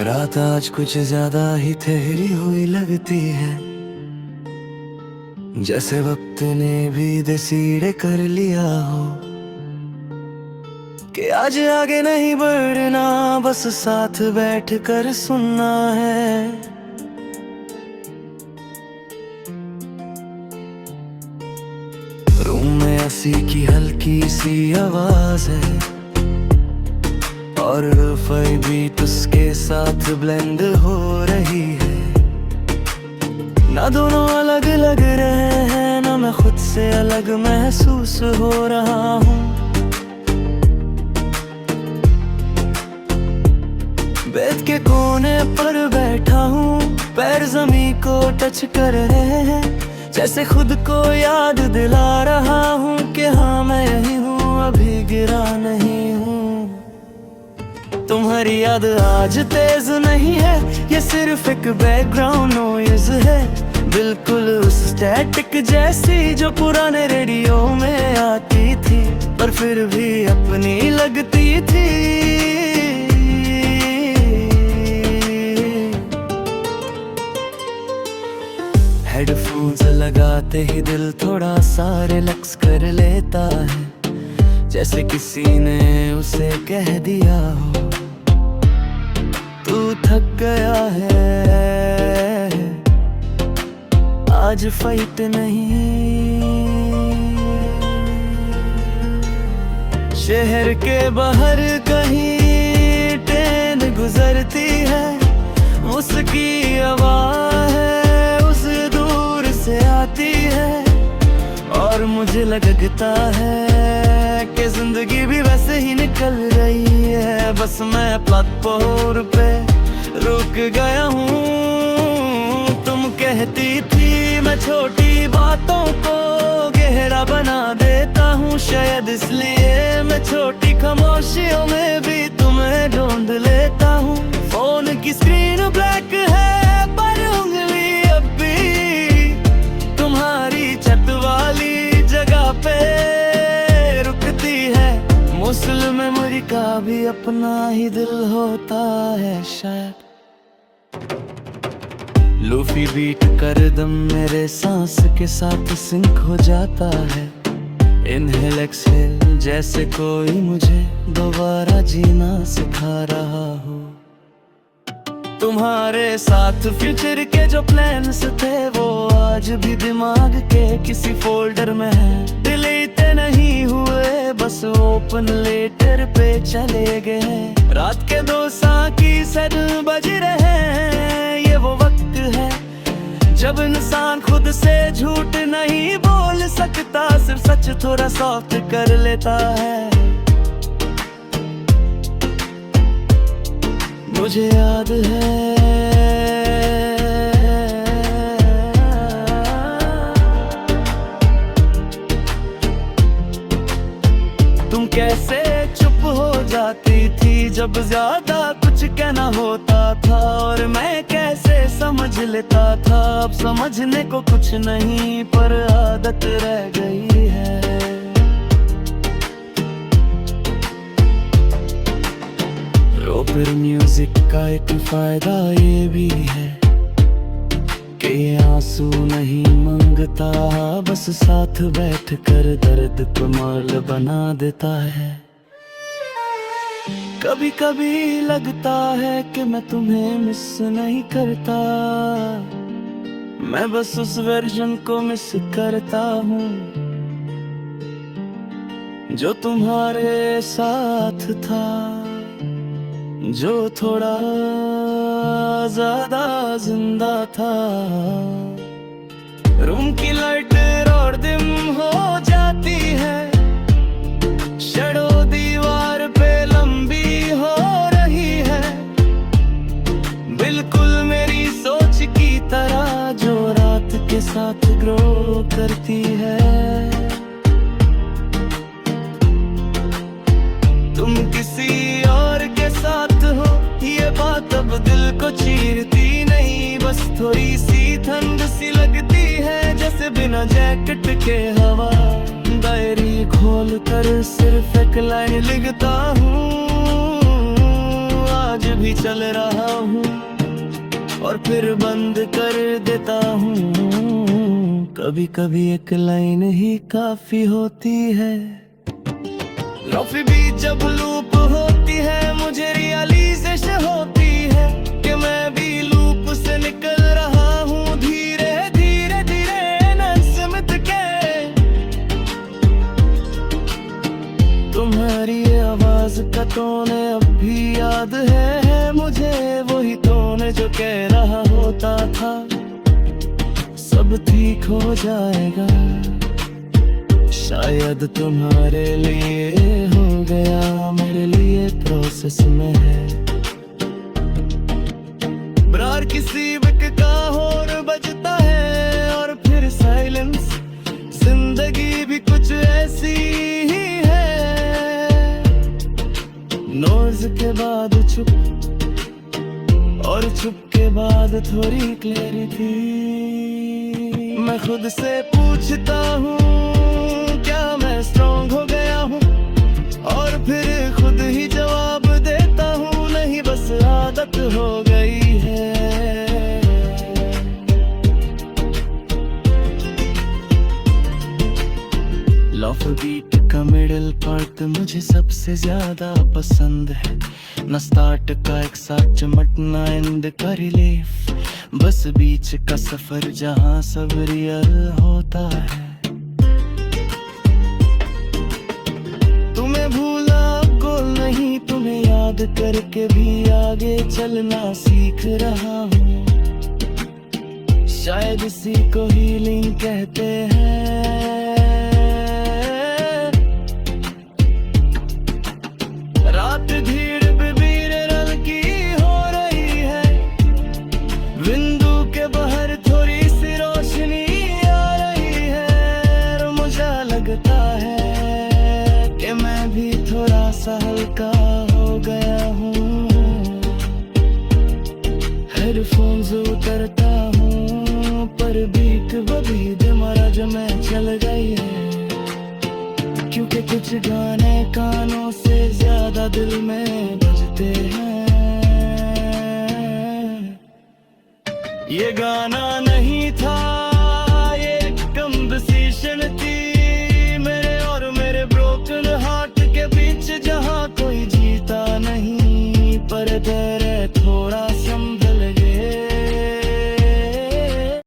रात आज कुछ ज्यादा ही ठहरी हुई लगती है, जैसे वक्त ने भी डिसाइड कर लिया हो कि आज आगे नहीं बढ़ना, बस साथ बैठ कर सुनना है। रूम में ऐसी की हल्की सी आवाज है और बीट उसके साथ ब्लेंड हो रही है। ना दोनों अलग लग रहे हैं, ना मैं खुद से अलग महसूस हो रहा हूँ। बेड के कोने पर बैठा हूँ, पैर जमीन को टच कर रहे हैं, जैसे खुद को याद दिला रहा हूँ कि हाँ मैं यही हूँ, अभी गिरा नहीं हूँ। तुम्हारी याद आज तेज नहीं है, ये सिर्फ एक बैकग्राउंड नॉइज है, बिल्कुल उस स्टैटिक जैसी जो पुराने रेडियो में आती थी, पर फिर भी अपनी लगती थी। हेडफोन्स लगाते ही दिल थोड़ा सा रिलैक्स कर लेता है, जैसे किसी ने उसे कह दिया हो तू थक गया है, आज फाइट नहीं। शहर के बाहर कहीं ट्रेन गुजरती है, उसकी आवाज़ है उस दूर से आती है, और मुझे लगता है कि जिंदगी भी वैसे ही निकल रही है। बस मैं प्लेटफॉर्म पे रुक गया हूँ। तुम कहती थी मैं छोटी बातों को गहरा बना देता हूँ, शायद इसलिए मैं छोटी खामोशियों में भी तुम्हें ढूंढ लेता हूँ। फोन की स्क्रीन ब्लैक है पर उंगली अब भी तुम्हारी छत वाली जगह पे रुकती है। मुस्लिम मेमोरी का भी अपना ही दिल होता है शायद। लूफी बीट कर दम मेरे सांस के साथ सिंक हो जाता है, इनहेल एक्सहेल जैसे कोई मुझे दोबारा जीना सिखा रहा हो। तुम्हारे साथ फ्यूचर के जो प्लान्स थे वो आज भी दिमाग के किसी फोल्डर में है, डिलीट नहीं हुए, बस ओपन लेटर पे चले गए। रात के 2 की 7 बज रहे हैं, ये वो वक्त है जब इंसान खुद से झूठ नहीं बोल सकता, सिर्फ सच थोड़ा सॉफ्ट कर लेता है। मुझे याद है तुम कैसे चुप हो जाती थी जब ज्यादा कुछ कहना होता था, और मैं कैसे समझ लेता था। अब समझने को कुछ नहीं पर आदत रह गई है। रॉपर म्यूजिक का एक फायदा ये भी है कि ये आंसू नहीं मांगता, बस साथ बैठ कर दर्द को माल बना देता है। कभी कभी लगता है कि मैं तुम्हें मिस नहीं करता, मैं बस उस वर्जन को मिस करता हूँ जो तुम्हारे साथ था, जो थोड़ा ज्यादा जिंदा था। रूम की लाइट और डिम हो जाती है, शैडो दीवार पे लंबी हो रही है, बिल्कुल मेरी सोच की तरह जो रात के साथ ग्रो करती है। तुम किसी और के साथ हो ये बात अब दिल को चीरती नहीं, बस थोड़ी सी ठंड सी लगती है, जैसे बिना जैकेट के हवा। डायरी खोल कर सिर्फ एक लाइन लिखता हूँ, आज भी चल रहा हूँ और फिर बंद कर देता हूँ। कभी कभी एक लाइन ही काफी होती है। रॉफी बीट जब लूप होती है, मुझे रियलाइजेशन होती है कि मैं भी लूप से निकल रहा हूँ धीरे धीरे धीरे नस्मत के। तुम्हारी आवाज का टोन अब भी याद है मुझे, वही टोन जो कह रहा होता था सब ठीक हो जाएगा। शायद तुम्हारे लिए हो गया, मेरे लिए प्रोसेस में है। ब्रार किसी वक्त का हॉर्न बजता है और फिर साइलेंस। जिंदगी भी कुछ ऐसी ही है, नॉइज के बाद चुप और चुप के बाद थोड़ी क्लैरिटी। मैं खुद से पूछता हूँ क्या मैं स्ट्रॉन्ग हो गया हूँ, और फिर खुद ही जवाब देता हूँ नहीं बस आदत हो गई है। लॉफ बीट का मिडिल पार्ट मुझे सबसे ज्यादा पसंद है। न स्टार्ट का एक साथ चमटना एंड का रिलीफ, बस बीच का सफर जहाँ सब रियल होता है। तुम्हें भूला गोल नहीं, तुम्हें याद करके भी आगे चलना सीख रहा हूँ। शायद इसी को हीलिंग कहते हैं। रात धीरे हल्का हो गया हूँ। हेडफोन्स उतरता हूँ पर बीट बभी दिमाग में चल गई है, क्योंकि कुछ गाने कानों से ज्यादा दिल में बजते हैं। ये गाना